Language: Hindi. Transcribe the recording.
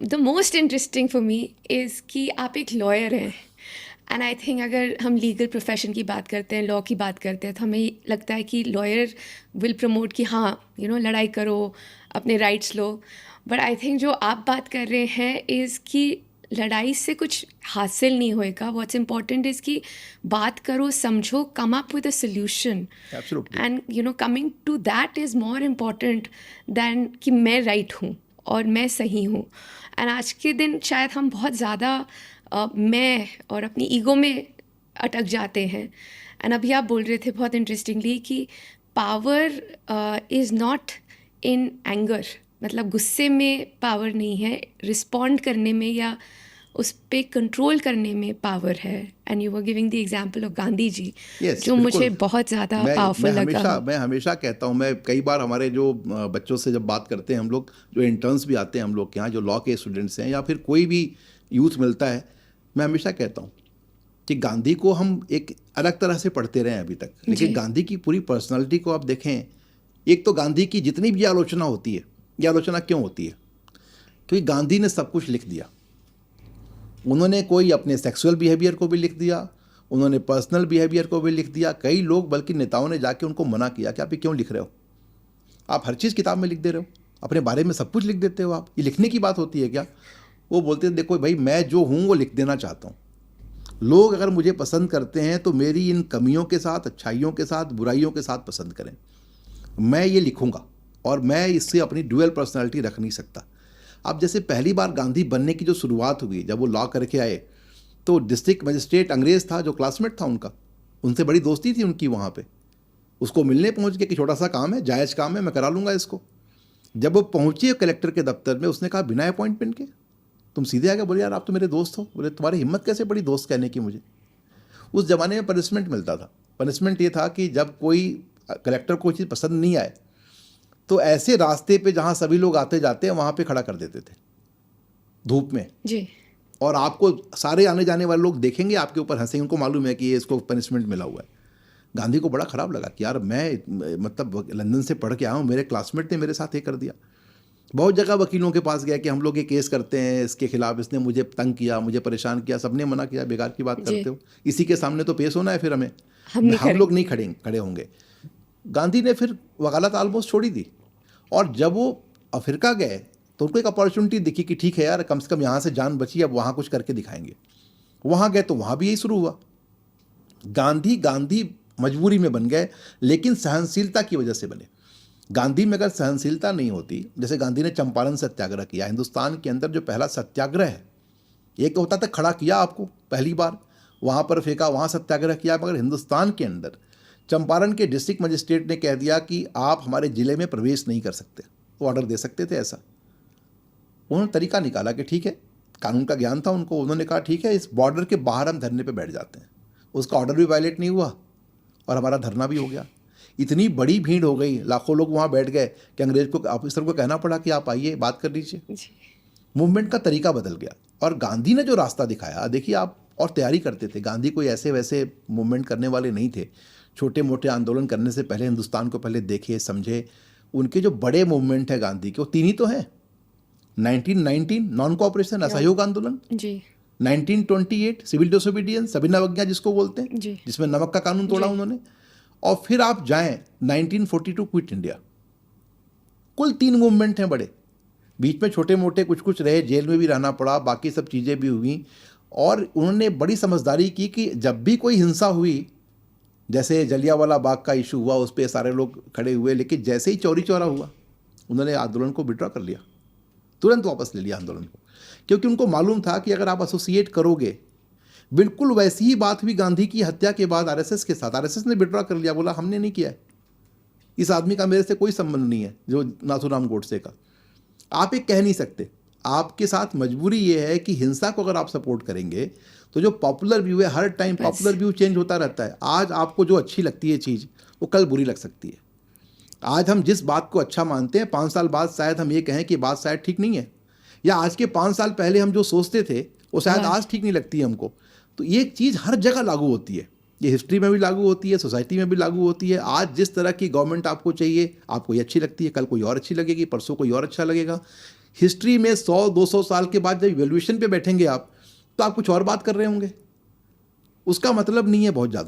The most interesting for me is कि आप एक लॉयर हैं। एंड आई थिंक अगर हम लीगल प्रोफेशन की बात करते हैं, लॉ की बात करते हैं, तो हमें लगता है कि लॉयर विल प्रमोट कि हाँ लड़ाई करो, अपने rights low. But I think जो आप बात कर रहे हैं इज़ कि लड़ाई से कुछ हासिल नहीं होएगा। व्हाट्स इम्पॉर्टेंट इज़ कि बात करो, समझो, come up with a solution. Absolutely. And coming to that is more important than कि मैं राइट हूँ और मैं सही हूँ। एंड आज के दिन शायद हम बहुत ज़्यादा मैं और अपनी ईगो में अटक जाते हैं। एंड अभी आप बोल रहे थे बहुत इंटरेस्टिंगली कि power is not in anger, मतलब गुस्से में पावर नहीं है, रिस्पॉन्ड करने में या उस पे कंट्रोल करने में पावर है। And you were giving the example of Gandhi ji, yes, जो मुझे बिल्कुल। बहुत ज़्यादा मैं पावरफुल लगा। हमेशा कहता हूँ, मैं कई बार हमारे जो बच्चों से जब बात करते हैं हम लोग, जो इंटर्न्स भी आते हैं हम लोग के यहाँ, जो लॉ के स्टूडेंट्स हैं या फिर कोई भी यूथ मिलता है, मैं हमेशा कहता हूँ कि गांधी को हम एक अलग तरह से पढ़ते रहे हैं अभी तक, लेकिन जी गांधी की पूरी पर्सनालिटी को आप देखें। एक तो गांधी की जितनी भी आलोचना होती है, ये आलोचना क्यों होती है? क्योंकि गांधी ने सब कुछ लिख दिया। उन्होंने कोई अपने सेक्सुअल बिहेवियर को भी लिख दिया, उन्होंने पर्सनल बिहेवियर को भी लिख दिया। कई लोग, बल्कि नेताओं ने जाके उनको मना किया कि आप ये क्यों लिख रहे हो, आप हर चीज़ किताब में लिख दे रहे हो, अपने बारे में सब कुछ लिख देते हो, आप ये लिखने की बात होती है क्या? वो बोलते थे देखो भाई, मैं जो हूँ वो लिख देना चाहता हूँ। लोग अगर मुझे पसंद करते हैं तो मेरी इन कमियों के साथ, अच्छाइयों के साथ, बुराइयों के साथ पसंद करें, मैं ये लिखूंगा। और मैं इससे अपनी ड्यूअल पर्सनालिटी रख नहीं सकता। अब जैसे पहली बार गांधी बनने की जो शुरुआत हुई, जब वो लॉ करके आए, तो डिस्ट्रिक्ट मजिस्ट्रेट अंग्रेज था जो क्लासमेट था उनका, उनसे बड़ी दोस्ती थी उनकी वहाँ पे। उसको मिलने पहुँच गए कि छोटा सा काम है, जायज़ काम है, मैं करा लूँगा इसको। जब वो पहुँचे कलेक्टर के दफ्तर में, उसने कहा बिना अपॉइंटमेंट के तुम सीधे आ गए? बोले यार आप तो मेरे दोस्त हो। बोले तुम्हारी हिम्मत कैसे पड़ी दोस्त कहने की मुझे? उस ज़माने में पनिशमेंट मिलता था। पनिशमेंट ये था कि जब कोई कलेक्टर को चीज़ पसंद नहीं आए तो ऐसे रास्ते पे जहाँ सभी लोग आते जाते हैं वहाँ पे खड़ा कर देते थे धूप में, जी और आपको सारे आने जाने वाले लोग देखेंगे, आपके ऊपर हंसेंगे, उनको मालूम है कि ये इसको पनिशमेंट मिला हुआ है। गांधी को बड़ा ख़राब लगा कि यार मैं मतलब लंदन से पढ़ के आया हूँ, मेरे क्लासमेट ने मेरे साथ ये कर दिया। बहुत जगह वकीलों के पास गया कि हम लोग ये केस करते हैं इसके खिलाफ, इसने मुझे तंग किया, मुझे परेशान किया, सबने मना किया, बेकार की बात जी, करते हो, इसी के सामने तो पेश होना है फिर हमें, हम नहीं हम लोग नहीं करेंगे। खड़े होंगे। गांधी ने फिर वकालत आलमोस्ट छोड़ी दी, और जब वो अफ्रीका गए तो उनको एक अपॉर्चुनिटी दिखी कि ठीक है यार, कम से कम यहाँ से जान बची, अब वहाँ कुछ करके दिखाएंगे। वहाँ गए तो वहाँ भी यही शुरू हुआ। गांधी गांधी मजबूरी में बन गए, लेकिन सहनशीलता की वजह से बने। गांधी में अगर सहनशीलता नहीं होती, जैसे गांधी ने चंपारण सत्याग्रह किया, हिंदुस्तान के अंदर जो पहला सत्याग्रह है, एक होता था खड़ा किया आपको पहली बार, वहाँ पर फेंका, वहाँ सत्याग्रह किया, मगर हिंदुस्तान के अंदर चंपारण के डिस्ट्रिक्ट मजिस्ट्रेट ने कह दिया कि आप हमारे ज़िले में प्रवेश नहीं कर सकते। वो ऑर्डर दे सकते थे ऐसा। उन्होंने तरीका निकाला कि ठीक है, कानून का ज्ञान था उनको, उन्होंने कहा ठीक है, इस बॉर्डर के बाहर हम धरने पे बैठ जाते हैं। उसका ऑर्डर भी वायलेट नहीं हुआ और हमारा धरना भी हो गया। इतनी बड़ी भीड़ हो गई, लाखों लोग वहाँ बैठ गए कि अंग्रेज को, ऑफिसर को कहना पड़ा कि आप आइए बात कर लीजिए। जी मूवमेंट का तरीका बदल गया, और गांधी ने जो रास्ता दिखाया, देखिए आप, और तैयारी करते थे। गांधी कोई ऐसे वैसे मूवमेंट करने वाले नहीं थे। छोटे मोटे आंदोलन करने से पहले हिंदुस्तान को पहले देखे समझे। उनके जो बड़े मूवमेंट है गांधी के, वो तीन ही तो हैं। 1919 नॉन कोऑपरेशन, नॉन असहयोग आंदोलन। जी 1928 सिविल डिसोबीडियंस, सविनय अवज्ञा जिसको बोलते हैं, जी जिसमें नमक का कानून तोड़ा जी उन्होंने। और फिर आप जाएं 1942 क्विट इंडिया। कुल 3 मूवमेंट हैं बड़े। बीच में छोटे मोटे कुछ कुछ रहे, जेल में भी रहना पड़ा, बाकी सब चीज़ें भी हुई। और उन्होंने बड़ी समझदारी की कि जब भी कोई हिंसा हुई, जैसे जलियांवाला बाग का इशू हुआ, उस पर सारे लोग खड़े हुए, लेकिन जैसे ही चौरी चौरा हुआ, उन्होंने आंदोलन को विड्रॉ कर लिया, तुरंत वापस ले लिया आंदोलन को। क्योंकि उनको मालूम था कि अगर आप एसोसिएट करोगे, बिल्कुल वैसी ही बात हुई गांधी की हत्या के बाद आरएसएस के साथ। आरएसएस ने विड्रॉ कर लिया, बोला हमने नहीं किया है, इस आदमी का मेरे से कोई संबंध नहीं है, जो नाथूराम गोडसे का। आप ये कह नहीं सकते, आपके साथ मजबूरी ये है कि हिंसा को अगर आप सपोर्ट करेंगे तो जो पॉपुलर व्यू है, हर टाइम बस पॉपुलर व्यू चेंज होता रहता है। आज आपको जो अच्छी लगती है चीज़, वो कल बुरी लग सकती है। आज हम जिस बात को अच्छा मानते हैं, 5 साल बाद शायद हम ये कहें कि बात शायद ठीक नहीं है, या आज के 5 साल पहले हम जो सोचते थे वो शायद हाँ आज ठीक नहीं लगती है हमको। तो ये चीज़ हर जगह लागू होती है, ये हिस्ट्री में भी लागू होती है, सोसाइटी में भी लागू होती है। आज जिस तरह की गवर्नमेंट आपको चाहिए, आपको ये अच्छी लगती है, कल कोई और अच्छी लगेगी, परसों कोई और अच्छा लगेगा। हिस्ट्री में 100-200 साल के बाद जब इवोल्यूशन पे बैठेंगे आप, तो आप कुछ और बात कर रहे होंगे। उसका मतलब नहीं है बहुत ज़्यादा।